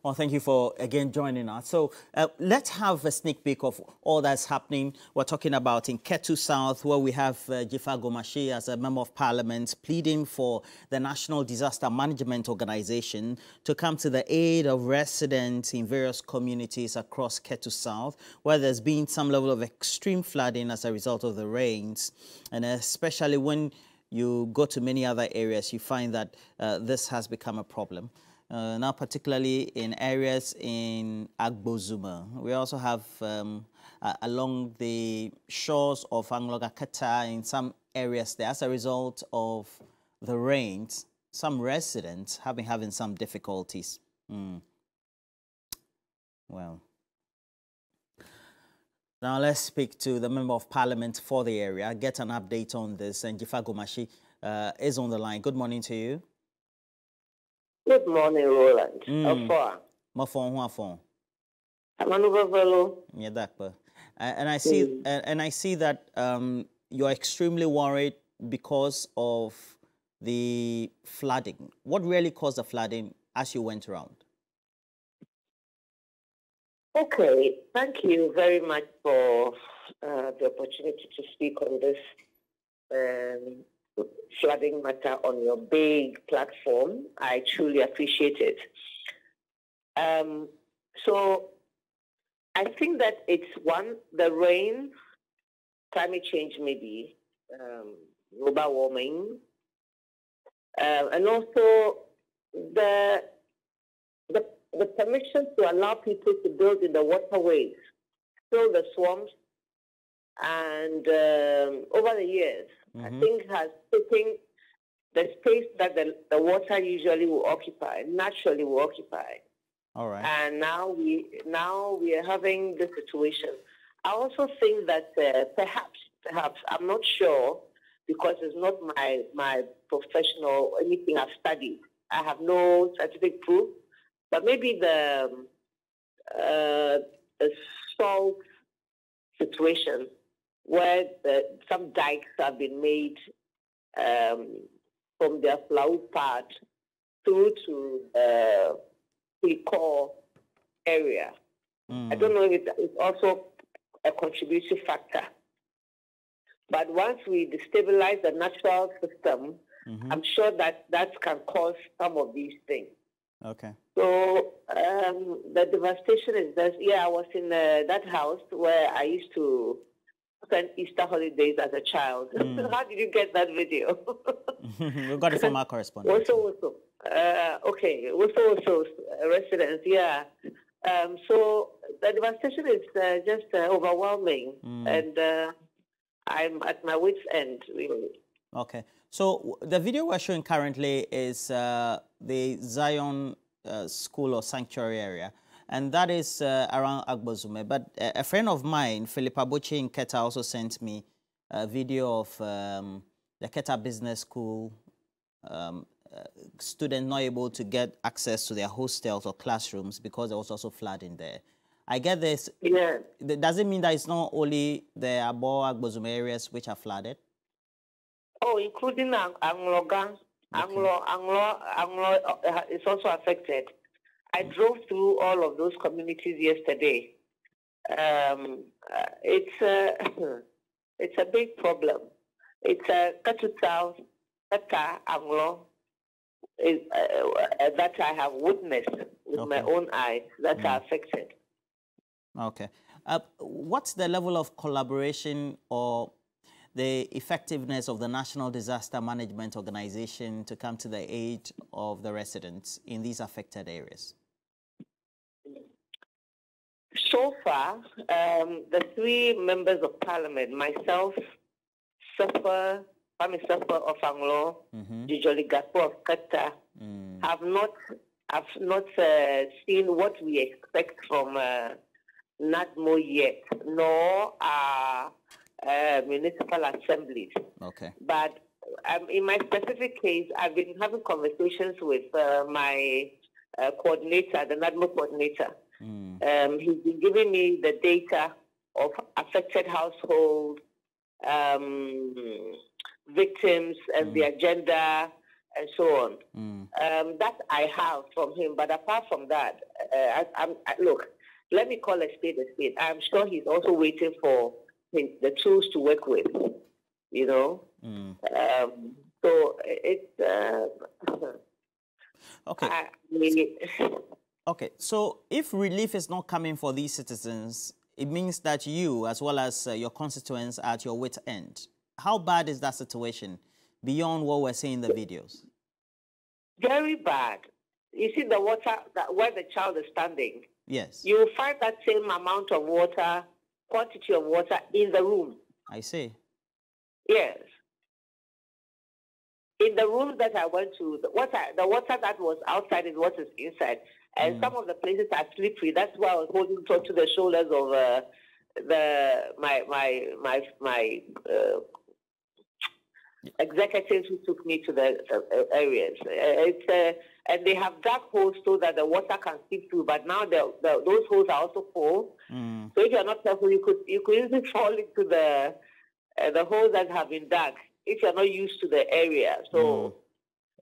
Well, thank you for again joining us. So let's have a sneak peek of all that's happening. We're talking about in Ketu South, where we have Jifa Gomashi as a member of parliament pleading for the National Disaster Management Organization to come to the aid of residents in various communities across Ketu South, where there's been some level of extreme flooding as a result of the rains. And especially when you go to many other areas, you find that this has become a problem. Now, particularly in areas in Agbozuma. We also have along the shores of Anglogakata in some areas there, as a result of the rains, some residents have been having some difficulties. Well, now let's speak to the Member of Parliament for the area, get an update on this. And Jifa Gomashi is on the line. Good morning to you. Good morning, Roland. And I see that you're extremely worried because of the flooding. What really caused the flooding as you went around? Okay, thank you very much for the opportunity to speak on this flooding matter on your big platform. I truly appreciate it. So I think that it's one, the rain, climate change maybe, global warming, and also the permission to allow people to build in the waterways, fill the swamps, and over the years, I think has taken the space that the water usually will occupy, naturally will occupy. All right. And now we are having this situation. I also think that perhaps I'm not sure, because it's not my professional anything I've studied. I have no scientific proof, but maybe the salt situation, where some dikes have been made from their flow part through to the core area. I don't know if it's also a contributing factor. But once we destabilize the natural system, I'm sure that can cause some of these things. Okay. So the devastation is that, I was in that house where I used to spend Easter holidays as a child. How did you get that video? We got it from our correspondent. Okay, also residents, so the devastation is just overwhelming, and I'm at my wit's end, really. Okay, so the video we're showing currently is the Zion School or Sanctuary area. And that is around Agbozume. But a friend of mine, Philippa Bochi in Keta, also sent me a video of the Keta Business School students not able to get access to their hostels or classrooms because there was also flooding there. I get this. Yeah. Does it mean that it's not only the Abo Agbozume areas which are flooded? Oh, including Anglo is also affected. I drove through all of those communities yesterday. It's a big problem. It's Ketu South, Ketu, Anglo, that I have witnessed with my own eyes that are affected. Okay. What's the level of collaboration or the effectiveness of the National Disaster Management Organization to come to the aid of the residents in these affected areas? So far, the three members of parliament, myself, Safa of Anglo, Jijoli Gapo of Kata, have not seen what we expect from NADMO yet, nor municipal assemblies. Okay. But in my specific case, I've been having conversations with my coordinator, the NADMO coordinator. He's been giving me the data of affected households, victims, and the agenda, and so on. That I have from him. But apart from that, look, let me call a spade a spade. I'm sure he's also waiting for the tools to work with, you know. So it's... okay. Okay, so if relief is not coming for these citizens, it means that you, as well as your constituents, are at your wit's end. How bad is that situation beyond what we're seeing in the videos? Very bad. You see the water where the child is standing. Yes. You will find that same amount of water, quantity of water in the room. I see. Yes. In the room that I went to, the water that was outside is what is inside. And some of the places are slippery. That's why I was holding on to the shoulders of my executives who took me to the areas. And they have dug holes so that the water can seep through. But now those holes are also full. So if you're not careful, you could easily fall into the holes that have been dug if you're not used to the area. So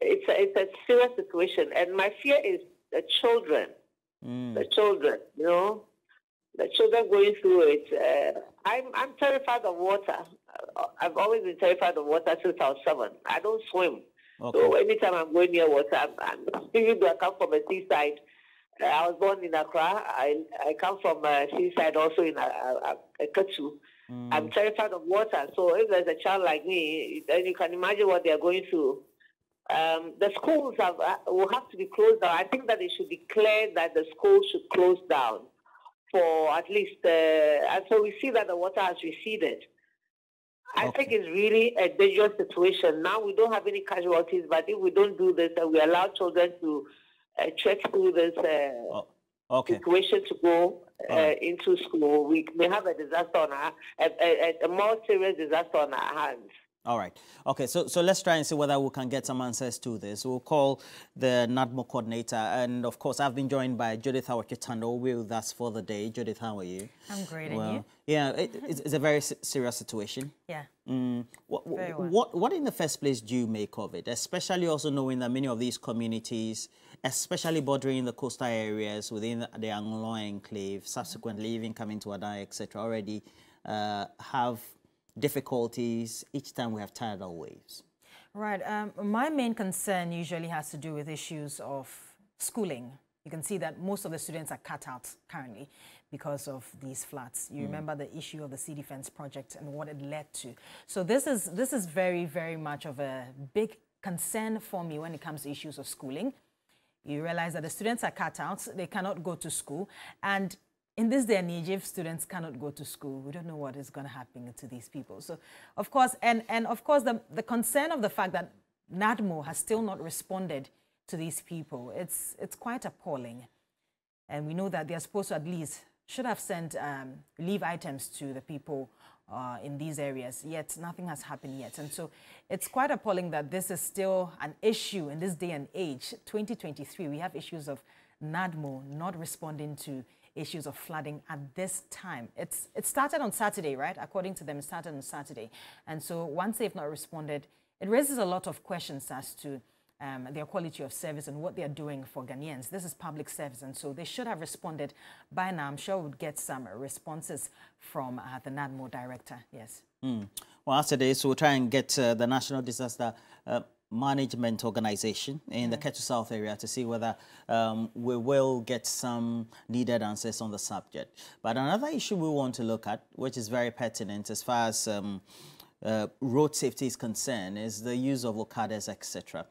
it's a serious situation. And my fear is the children. The children, you know, the children going through it. I'm terrified of water. I've always been terrified of water since I was 7. I don't swim. Okay. So anytime I'm going near water, even though I come from a seaside, I was born in Accra. I come from a seaside also in Ketu. I'm terrified of water. So if there's a child like me, then you can imagine what they're going through. The schools will have to be closed down. I think that they should declare that the schools should close down for at least, and so we see that the water has receded. I think it's really a dangerous situation. Now we don't have any casualties, but if we don't do this and we allow children to trek through this situation to go into school, we may have a disaster on a more serious disaster on our hands. All right. Okay, so let's try and see whether we can get some answers to this. We'll call the NADMO coordinator. And, of course, I've been joined by Judith Awakitando with us for the day. Judith, how are you? I'm great, and you? Yeah, it's a very serious situation. Yeah. What in the first place do you make of it, especially also knowing that many of these communities, especially bordering the coastal areas within the Anglo enclave, subsequently even coming to Adai, etc., already have difficulties each time we have tidal waves? Right. My main concern usually has to do with issues of schooling. You can see that most of the students are cut out currently because of these floods. You remember the issue of the Sea Defense Project and what it led to. So this is very, very much of a big concern for me when it comes to issues of schooling. You realize that the students are cut out, they cannot go to school, and in this day and age, if students cannot go to school, we don't know what is going to happen to these people. So, of course, and of course, the concern of the fact that NADMO has still not responded to these people, it's quite appalling. And we know that they are supposed to at least should have sent relief items to the people in these areas, yet nothing has happened yet. And so it's quite appalling that this is still an issue in this day and age. 2023, we have issues of NADMO not responding to issues of flooding at this time. It started on Saturday, right? According to them, it started on Saturday. And so once they've not responded, it raises a lot of questions as to their quality of service and what they're doing for Ghanaians. This is public service, and so they should have responded by now. I'm sure we'll get some responses from the NADMO director, yes. Well, after this, we'll try and get the National Disaster Management Organization in the Ketu South area to see whether we will get some needed answers on the subject. But another issue we want to look at, which is very pertinent as far as road safety is concerned, is the use of okadas, etc.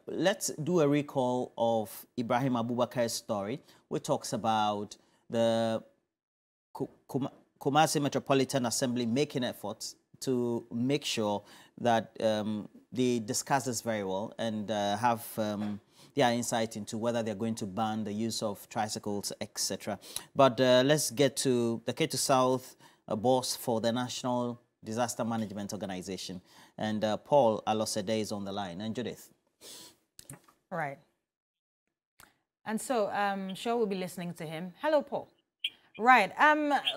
Let's do a recall of Ibrahim Abubakar's story, which talks about the Kumasi Metropolitan Assembly making efforts to make sure that they discuss this very well and have their insight into whether they're going to ban the use of tricycles, etc. But let's get to the Ketu South boss for the National Disaster Management Organization. And Paul Alosede is on the line. And Judith. Right. And so I'm sure we'll be listening to him. Hello, Paul. Right.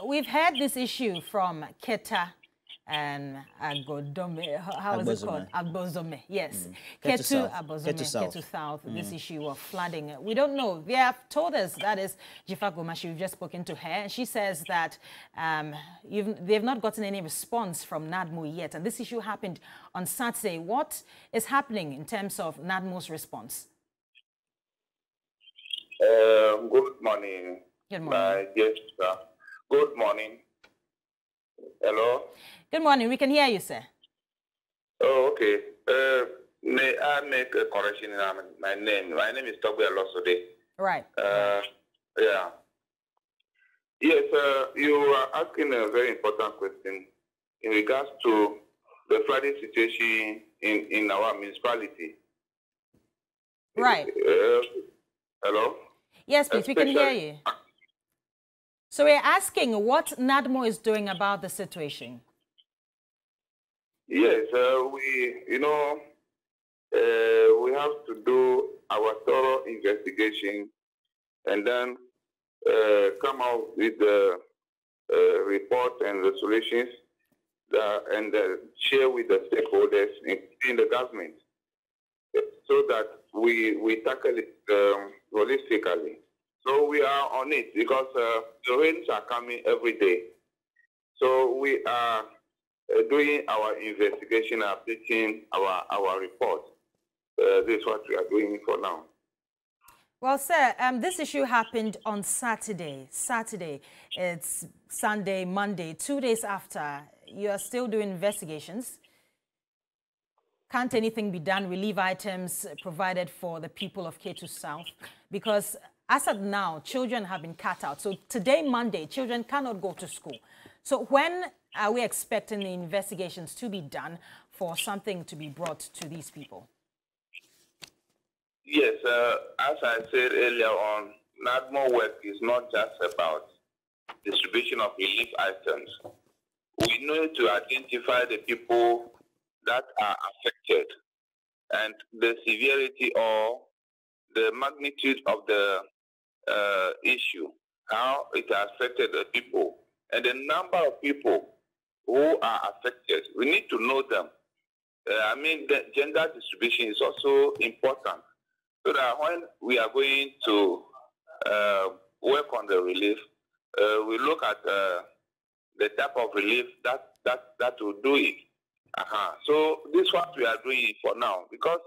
We've had this issue from Ketu and Agodome, how is it called? Agbozome, yes. Ketu South. Ketu South, this issue of flooding. We don't know. They have told us, that is Jifa Gomashi, we've just spoken to her, and she says that they've not gotten any response from NADMO yet, and this issue happened on Saturday. What is happening in terms of NADMO's response? Good morning. Good morning. Yes, sir. Good morning. Hello? Good morning. We can hear you, sir. Oh, okay. May I make a correction in my name? My name is Togbe Alosode. Right. Yeah. Yes, you are asking a very important question in regards to the flooding situation in our municipality. Right. Hello? Yes, please. We can hear you. So we're asking what NADMO is doing about the situation. Yes, we have to do our thorough investigation and then come out with the report and the solutions and share with the stakeholders in the government so that we tackle it holistically. So we are on it because the rains are coming every day. So we are doing our investigation, updating our report. This is what we are doing for now. Well, sir, this issue happened on Saturday. It's Sunday, Monday, 2 days after. You are still doing investigations. Can't anything be done? Relief items provided for the people of Ketu South? Because as of now, children have been cut out. So today, Monday, children cannot go to school. So when are we expecting the investigations to be done for something to be brought to these people? Yes, as I said earlier on, NADMO work is not just about distribution of relief items. We need to identify the people that are affected and the severity or the magnitude of the issue, how it has affected the people, and the number of people who are affected. We need to know them. The gender distribution is also important, so that when we are going to work on the relief, we look at the type of relief that will do it. So this is what we are doing for now, because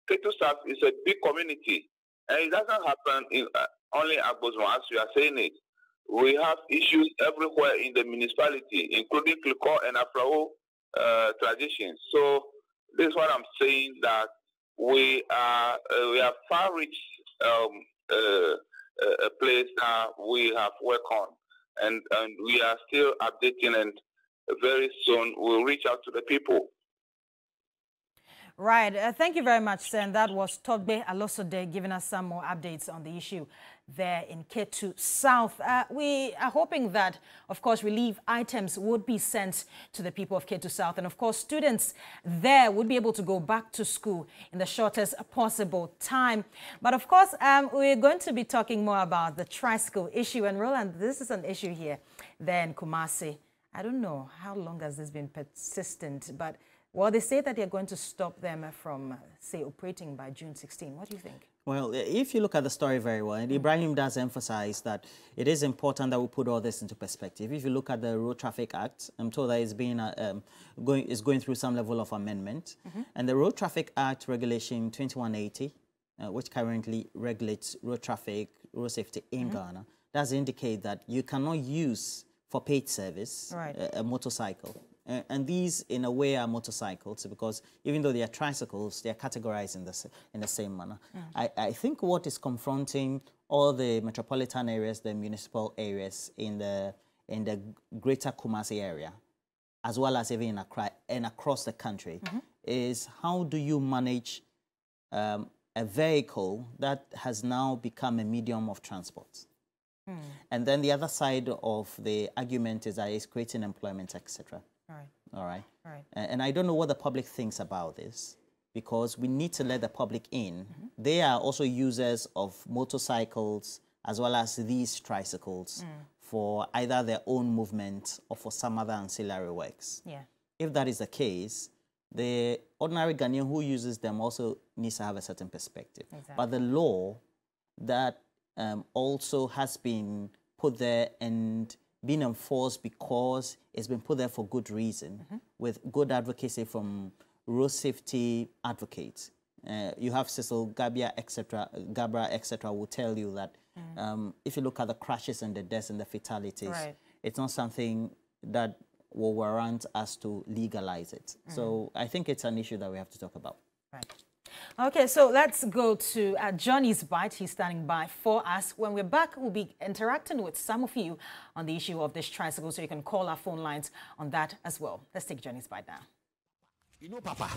Ketu South is a big community, and it doesn't happen in only Agbozoma, as we are saying it. We have issues everywhere in the municipality, including Kliko and Afrao traditions. So this is what I'm saying, that we are far-reached a place that we have worked on, and we are still updating, and very soon we'll reach out to the people. Right. Thank you very much, sir. And that was Togbe Alosode giving us some more updates on the issue there in Ketu South. We are hoping that, of course, relief items would be sent to the people of Ketu South. And, of course, students there would be able to go back to school in the shortest possible time. But, of course, we're going to be talking more about the tricycle issue. And, Roland, this is an issue here there in Kumasi. I don't know how long has this been persistent, but, well, they say that they're going to stop them from, say, operating by June 16. What do you think? Well, if you look at the story very well, and Ibrahim does emphasize that it is important that we put all this into perspective. If you look at the Road Traffic Act, I'm told that it's being going through some level of amendment. And the Road Traffic Act Regulation 2180, which currently regulates road traffic, road safety in Ghana, does indicate that you cannot use for paid service a motorcycle. And these, in a way, are motorcycles, because even though they are tricycles, they are categorized in the same manner. I think what is confronting all the metropolitan areas, the municipal areas in the greater Kumasi area, as well as even in Accra and across the country, is how do you manage a vehicle that has now become a medium of transport? And then the other side of the argument is that it's creating employment, etc. All right. And I don't know what the public thinks about this, because we need to let the public in. They are also users of motorcycles as well as these tricycles for either their own movement or for some other ancillary works. Yeah. If that is the case, the ordinary Ghanaian who uses them also needs to have a certain perspective. Exactly. But the law that also has been put there and being enforced because it's been put there for good reason, with good advocacy from road safety advocates. You have Cecil Gabra, etc., will tell you that if you look at the crashes and the deaths and the fatalities, it's not something that will warrant us to legalize it. So I think it's an issue that we have to talk about. Right. Okay, so let's go to Johnny's Bite. He's standing by for us. When we're back, we'll be interacting with some of you on the issue of this tricycle, so you can call our phone lines on that as well. Let's take Johnny's Bite now. You know, Papa.